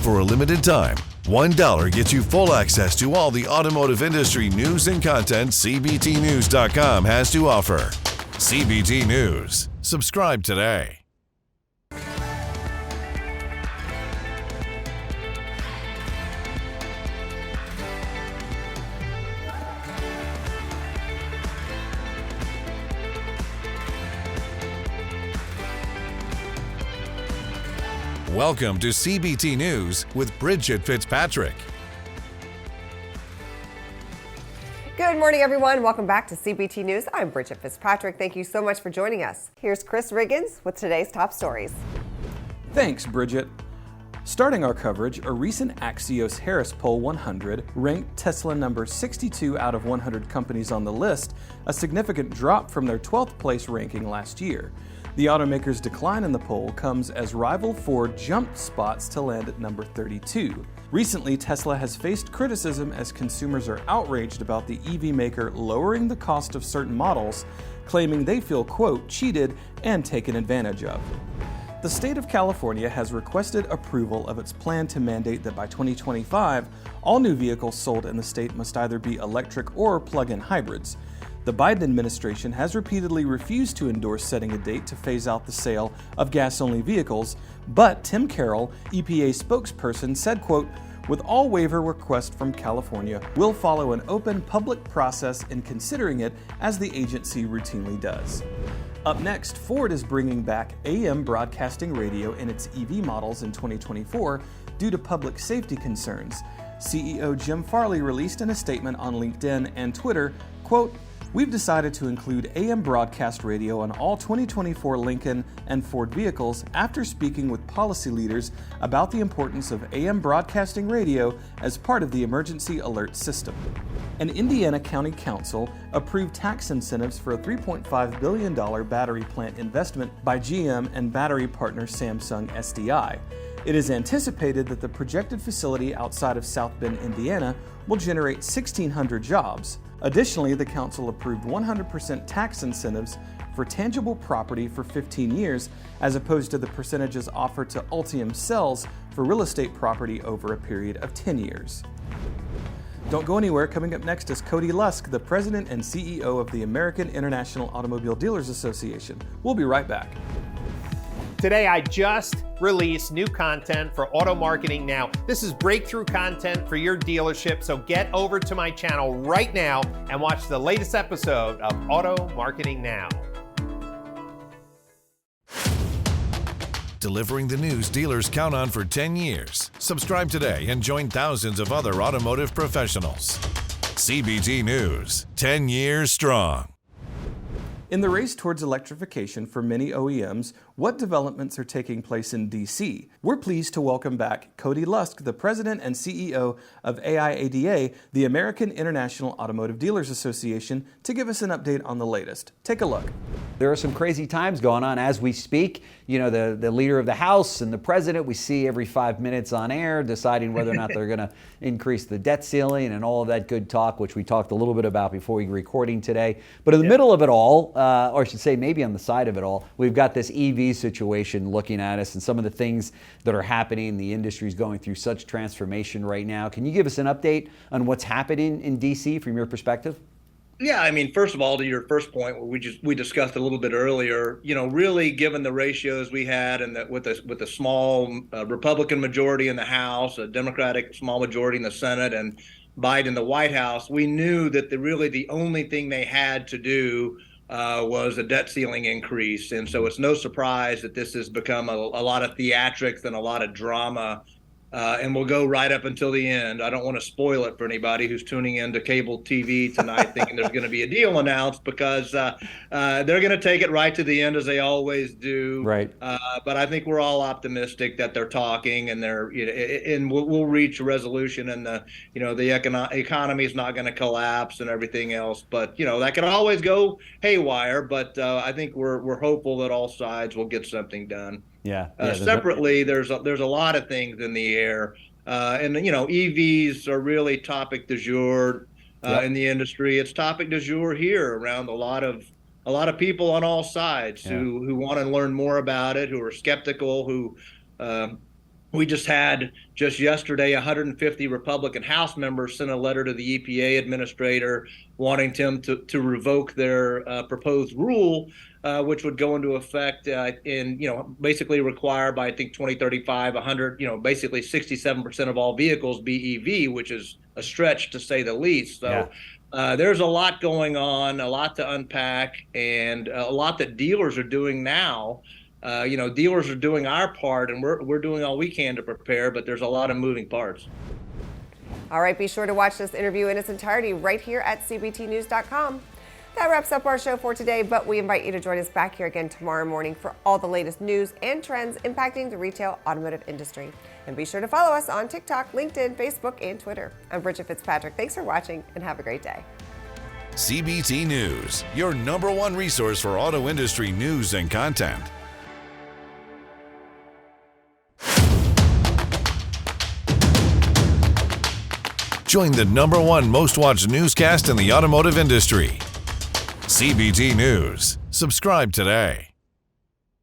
for a limited time, $1 gets you full access to all the automotive industry news and content CBTNews.com has to offer. CBT News. Subscribe today. Welcome to CBT News with Bridget Fitzpatrick. Good morning, everyone. Welcome back to CBT News. I'm Bridget Fitzpatrick. Thank you so much for joining us. Here's Chris Riggins with today's top stories. Thanks, Bridget. Starting our coverage, a recent Axios Harris Poll 100 ranked Tesla number 62 out of 100 companies on the list, a significant drop from their 12th place ranking last year. The automaker's decline in the poll comes as rival Ford jumped spots to land at number 32. Recently, Tesla has faced criticism as consumers are outraged about the EV maker lowering the cost of certain models, claiming they feel, quote, cheated and taken advantage of. The state of California has requested approval of its plan to mandate that by 2025, all new vehicles sold in the state must either be electric or plug-in hybrids. The Biden administration has repeatedly refused to endorse setting a date to phase out the sale of gas-only vehicles, but Tim Carroll, EPA spokesperson, said, quote, with all waiver requests from California, we'll follow an open public process in considering it as the agency routinely does. Up next, Ford is bringing back AM broadcasting radio in its EV models in 2024 due to public safety concerns. CEO Jim Farley released in a statement on LinkedIn and Twitter, quote, we've decided to include AM broadcast radio on all 2024 Lincoln and Ford vehicles after speaking with policy leaders about the importance of AM broadcasting radio as part of the emergency alert system. An Indiana County Council approved tax incentives for a $3.5 billion battery plant investment by GM and battery partner Samsung SDI. It is anticipated that the projected facility outside of South Bend, Indiana, will generate 1,600 jobs. Additionally, the council approved 100% tax incentives for tangible property for 15 years, as opposed to the percentages offered to Ultium Cells for real estate property over a period of 10 years. Don't go anywhere. Coming up next is Cody Lusk, the president and CEO of the American International Automobile Dealers Association. We'll be right back. Today, I just released new content for Auto Marketing Now. This is breakthrough content for your dealership, so get over to my channel right now and watch the latest episode of Auto Marketing Now. Delivering the news dealers count on for 10 years. Subscribe today and join thousands of other automotive professionals. CBT News, 10 years strong. In the race towards electrification for many OEMs, what developments are taking place in D.C.? We're pleased to welcome back Cody Lusk, the president and CEO of AIADA, the American International Automotive Dealers Association, to give us an update on the latest. Take a look. There are some crazy times going on as we speak. You know, the leader of the House and the president we see every 5 minutes on air deciding whether or not they're going to increase the debt ceiling and all of that good talk, which we talked a little bit about before we were recording today. But in the middle of it all, or I should say maybe on the side of it all, we've got this EV situation looking at us and some of the things that are happening. The industry is going through such transformation right now. Can you give us an update on what's happening in DC from your perspective? Yeah, I mean, first of all, to your first point, we discussed a little bit earlier, you know, really given the ratios we had and that with a small Republican majority in the House, a Democratic small majority in the Senate, and Biden in the White House, we knew that the only thing they had to do was a debt ceiling increase. And so it's no surprise that this has become a lot of theatrics and a lot of drama. And we'll go right up until the end. I don't want to spoil it for anybody who's tuning into cable TV tonight thinking there's going to be a deal announced, because they're going to take it right to the end, as they always do. Right. But I think we're all optimistic that they're talking and and we'll reach a resolution, and the economy is not going to collapse and everything else. But that can always go haywire. But I think we're hopeful that all sides will get something done. Yeah. Separately, there's a lot of things in the air, and EVs are really topic du jour in the industry. It's topic du jour here around a lot of people on all sides who want to learn more about it, who are skeptical, who We just had yesterday 150 Republican House members sent a letter to the EPA administrator wanting them to revoke their proposed rule, which would go into effect basically require by I think 2035 basically 67% of all vehicles be EV, which is a stretch to say the least. So there's a lot going on, a lot to unpack, and a lot that dealers are doing now. Dealers are doing our part, and we're doing all we can to prepare, but there's a lot of moving parts. All right, be sure to watch this interview in its entirety right here at cbtnews.com. That wraps up our show for today, but we invite you to join us back here again tomorrow morning for all the latest news and trends impacting the retail automotive industry. And be sure to follow us on TikTok, LinkedIn, Facebook, and Twitter. I'm Bridget Fitzpatrick. Thanks for watching, and have a great day. CBT News, your #1 resource for auto industry news and content. Join the #1 most watched newscast in the automotive industry. CBT News. Subscribe today.